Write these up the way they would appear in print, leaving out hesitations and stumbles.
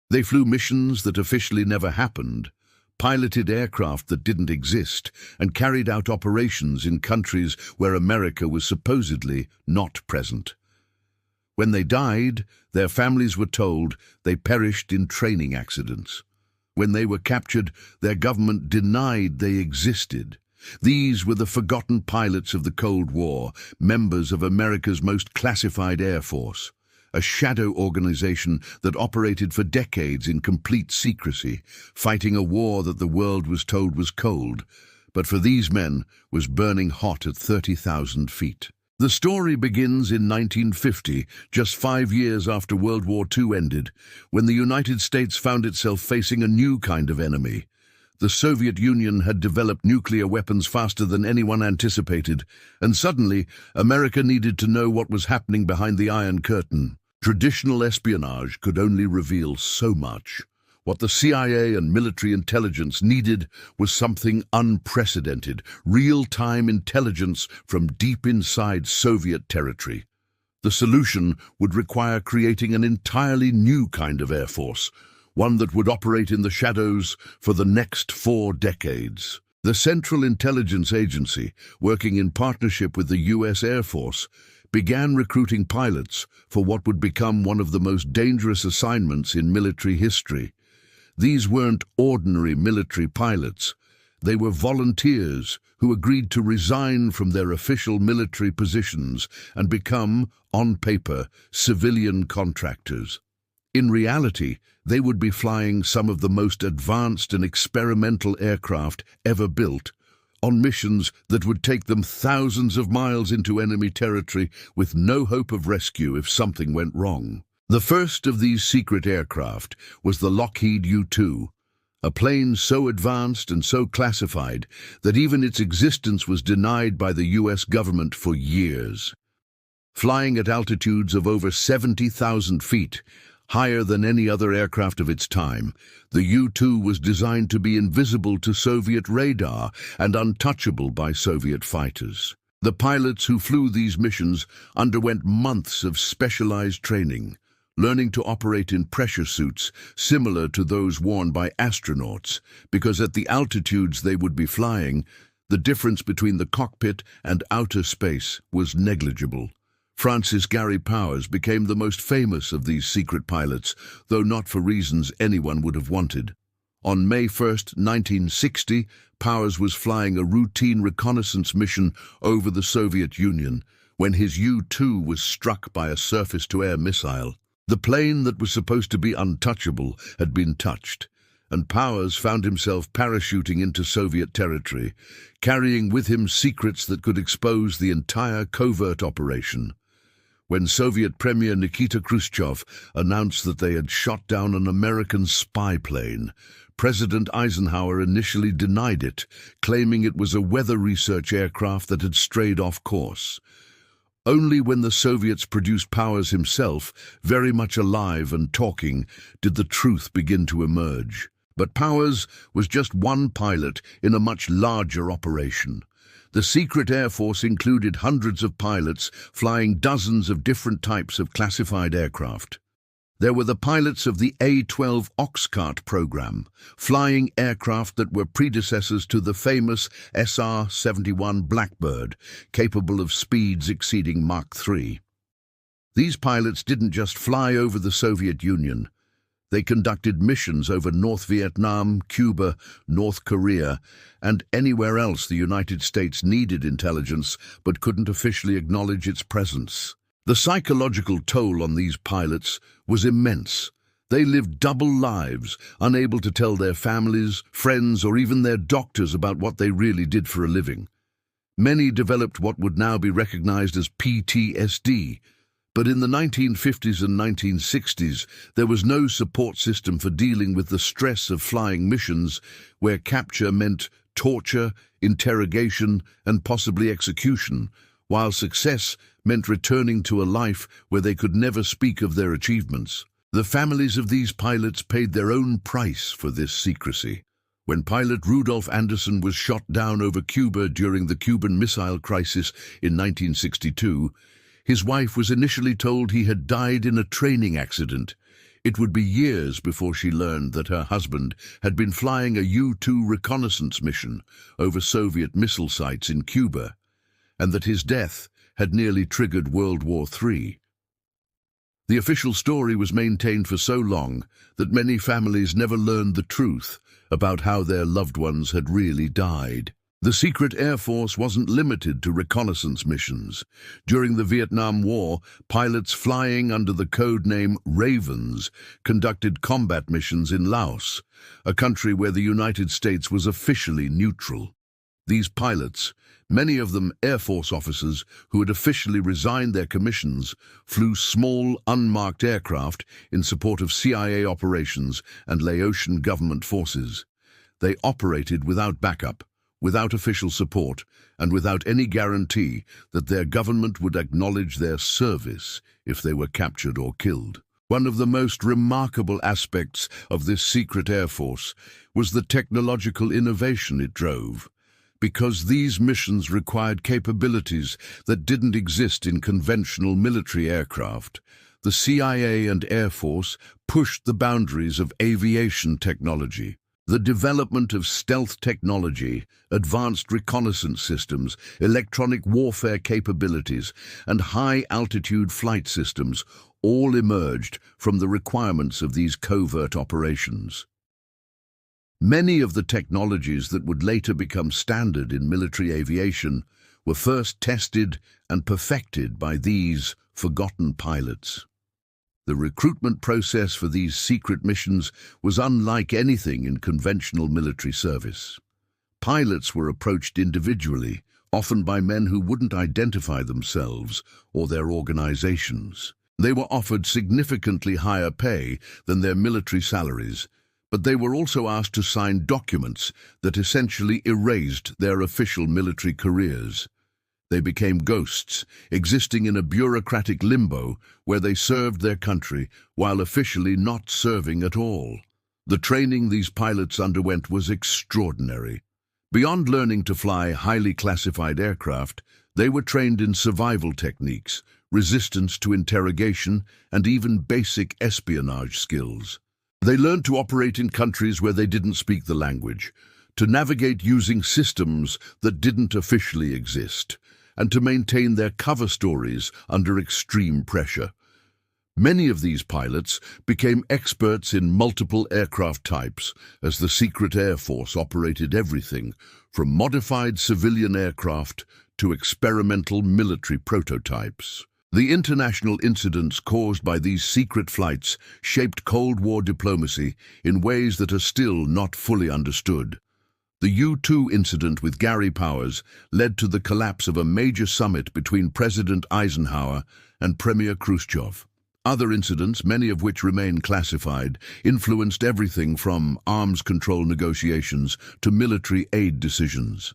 They flew missions that officially never happened, piloted aircraft that didn't exist, and carried out operations in countries where America was supposedly not present. When they died, their families were told they perished in training accidents. When they were captured, their government denied they existed. These were the forgotten pilots of the Cold War, members of America's most classified Air Force, a shadow organization that operated for decades in complete secrecy, fighting a war that the world was told was cold, but for these men was burning hot at 30,000 feet. The story begins in 1950, just 5 years after World War II ended, when the United States found itself facing a new kind of enemy. The Soviet Union had developed nuclear weapons faster than anyone anticipated, and suddenly America needed to know what was happening behind the Iron Curtain. Traditional espionage could only reveal so much. What the CIA and military intelligence needed was something unprecedented, real-time intelligence from deep inside Soviet territory. The solution would require creating an entirely new kind of Air Force, one that would operate in the shadows for the next 4 decades. The Central Intelligence Agency, working in partnership with the U.S. Air Force, began recruiting pilots for what would become one of the most dangerous assignments in military history. These weren't ordinary military pilots. They were volunteers who agreed to resign from their official military positions and become, on paper, civilian contractors. In reality, they would be flying some of the most advanced and experimental aircraft ever built, on missions that would take them thousands of miles into enemy territory with no hope of rescue if something went wrong. The first of these secret aircraft was the Lockheed U-2, a plane so advanced and so classified that even its existence was denied by the U.S. government for years. Flying at altitudes of over 70,000 feet, higher than any other aircraft of its time, the U-2 was designed to be invisible to Soviet radar and untouchable by Soviet fighters. The pilots who flew these missions underwent months of specialized training, learning to operate in pressure suits similar to those worn by astronauts, because at the altitudes they would be flying, the difference between the cockpit and outer space was negligible. Francis Gary Powers became the most famous of these secret pilots, though not for reasons anyone would have wanted. On May 1, 1960, Powers was flying a routine reconnaissance mission over the Soviet Union when his U-2 was struck by a surface-to-air missile. The plane that was supposed to be untouchable had been touched, and Powers found himself parachuting into Soviet territory, carrying with him secrets that could expose the entire covert operation. When Soviet Premier Nikita Khrushchev announced that they had shot down an American spy plane, President Eisenhower initially denied it, claiming it was a weather research aircraft that had strayed off course. Only when the Soviets produced Powers himself, very much alive and talking, did the truth begin to emerge. But Powers was just one pilot in a much larger operation. The secret Air Force included hundreds of pilots flying dozens of different types of classified aircraft. There were the pilots of the A-12 Oxcart program, flying aircraft that were predecessors to the famous SR-71 Blackbird, capable of speeds exceeding Mach 3. These pilots didn't just fly over the Soviet Union. They conducted missions over North Vietnam, Cuba, North Korea, and anywhere else the United States needed intelligence but couldn't officially acknowledge its presence. The psychological toll on these pilots was immense. They lived double lives, unable to tell their families, friends, or even their doctors about what they really did for a living. Many developed what would now be recognized as PTSD, but in the 1950s and 1960s, there was no support system for dealing with the stress of flying missions where capture meant torture, interrogation, and possibly execution, while success meant returning to a life where they could never speak of their achievements. The families of these pilots paid their own price for this secrecy. When pilot Rudolf Anderson was shot down over Cuba during the Cuban Missile Crisis in 1962, his wife was initially told he had died in a training accident. It would be years before she learned that her husband had been flying a U-2 reconnaissance mission over Soviet missile sites in Cuba, and that his death had nearly triggered World War III. The official story was maintained for so long that many families never learned the truth about how their loved ones had really died. The secret Air Force wasn't limited to reconnaissance missions. During the Vietnam War, pilots flying under the code name Ravens conducted combat missions in Laos, a country where the United States was officially neutral. These pilots, many of them Air Force officers who had officially resigned their commissions, flew small, unmarked aircraft in support of CIA operations and Laotian government forces. They operated without backup, without official support, and without any guarantee that their government would acknowledge their service if they were captured or killed. One of the most remarkable aspects of this secret Air Force was the technological innovation it drove. Because these missions required capabilities that didn't exist in conventional military aircraft, the CIA and Air Force pushed the boundaries of aviation technology. The development of stealth technology, advanced reconnaissance systems, electronic warfare capabilities, and high-altitude flight systems all emerged from the requirements of these covert operations. Many of the technologies that would later become standard in military aviation were first tested and perfected by these forgotten pilots. The recruitment process for these secret missions was unlike anything in conventional military service. Pilots were approached individually, often by men who wouldn't identify themselves or their organizations. They were offered significantly higher pay than their military salaries, but they were also asked to sign documents that essentially erased their official military careers. They became ghosts, existing in a bureaucratic limbo where they served their country while officially not serving at all. The training these pilots underwent was extraordinary. Beyond learning to fly highly classified aircraft, they were trained in survival techniques, resistance to interrogation, and even basic espionage skills. They learned to operate in countries where they didn't speak the language, to navigate using systems that didn't officially exist, and to maintain their cover stories under extreme pressure. Many of these pilots became experts in multiple aircraft types as the secret Air Force operated everything from modified civilian aircraft to experimental military prototypes. The international incidents caused by these secret flights shaped Cold War diplomacy in ways that are still not fully understood. The U-2 incident with Gary Powers led to the collapse of a major summit between President Eisenhower and Premier Khrushchev. Other incidents, many of which remain classified, influenced everything from arms control negotiations to military aid decisions.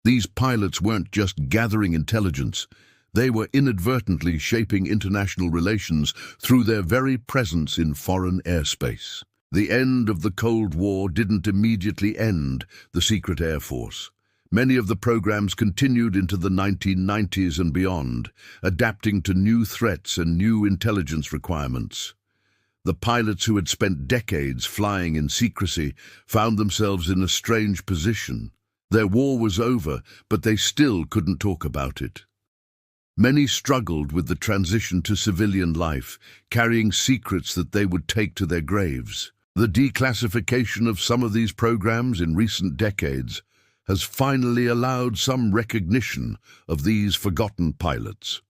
These pilots weren't just gathering intelligence, they were inadvertently shaping international relations through their very presence in foreign airspace. The end of the Cold War didn't immediately end the secret Air Force. Many of the programs continued into the 1990s and beyond, adapting to new threats and new intelligence requirements. The pilots who had spent decades flying in secrecy found themselves in a strange position. Their war was over, but they still couldn't talk about it. Many struggled with the transition to civilian life, carrying secrets that they would take to their graves. The declassification of some of these programs in recent decades has finally allowed some recognition of these forgotten pilots.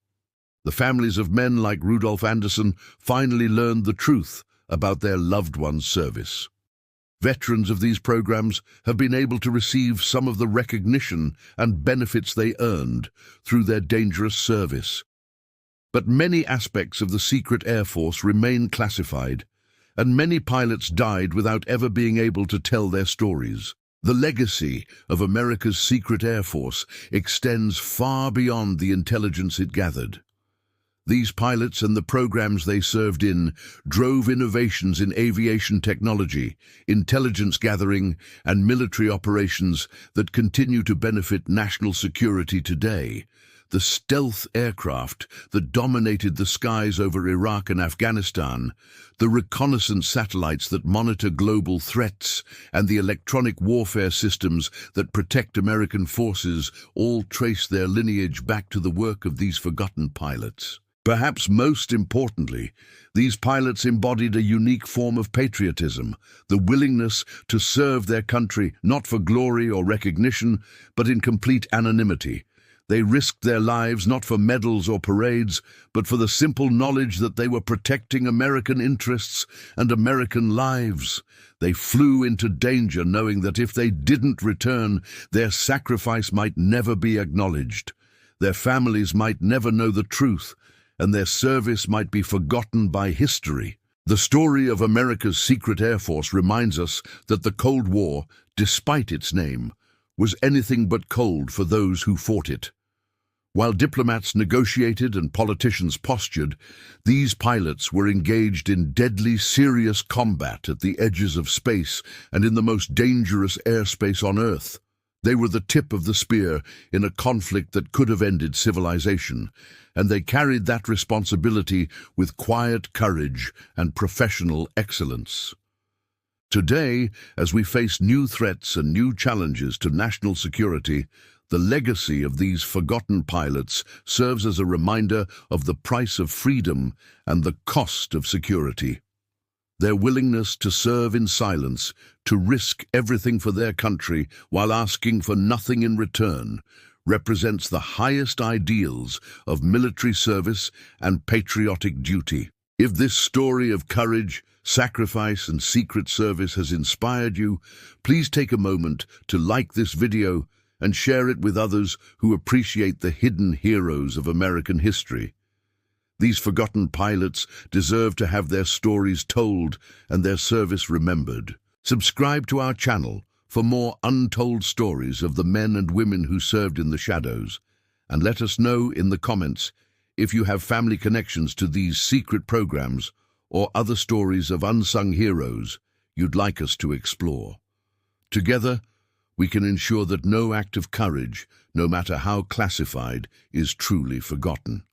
The families of men like Rudolf Anderson finally learned the truth about their loved ones' service. Veterans of these programs have been able to receive some of the recognition and benefits they earned through their dangerous service. But many aspects of the secret Air Force remain classified, and many pilots died without ever being able to tell their stories. The legacy of America's secret Air Force extends far beyond the intelligence it gathered. These pilots and the programs they served in drove innovations in aviation technology, intelligence gathering, and military operations that continue to benefit national security today. The stealth aircraft that dominated the skies over Iraq and Afghanistan, the reconnaissance satellites that monitor global threats, and the electronic warfare systems that protect American forces all trace their lineage back to the work of these forgotten pilots. Perhaps most importantly, these pilots embodied a unique form of patriotism, the willingness to serve their country not for glory or recognition, but in complete anonymity. They risked their lives not for medals or parades, but for the simple knowledge that they were protecting American interests and American lives. They flew into danger knowing that if they didn't return, their sacrifice might never be acknowledged. Their families might never know the truth, and their service might be forgotten by history. The story of America's secret Air Force reminds us that the Cold War, despite its name, was anything but cold for those who fought it. While diplomats negotiated and politicians postured, these pilots were engaged in deadly, serious combat at the edges of space and in the most dangerous airspace on Earth. They were the tip of the spear in a conflict that could have ended civilization, and they carried that responsibility with quiet courage and professional excellence. Today, as we face new threats and new challenges to national security, the legacy of these forgotten pilots serves as a reminder of the price of freedom and the cost of security. Their willingness to serve in silence, to risk everything for their country while asking for nothing in return, represents the highest ideals of military service and patriotic duty. If this story of courage, sacrifice, and secret service has inspired you, please take a moment to like this video and share it with others who appreciate the hidden heroes of American history. These forgotten pilots deserve to have their stories told and their service remembered. Subscribe to our channel for more untold stories of the men and women who served in the shadows, and let us know in the comments if you have family connections to these secret programs or other stories of unsung heroes you'd like us to explore. Together, we can ensure that no act of courage, no matter how classified, is truly forgotten.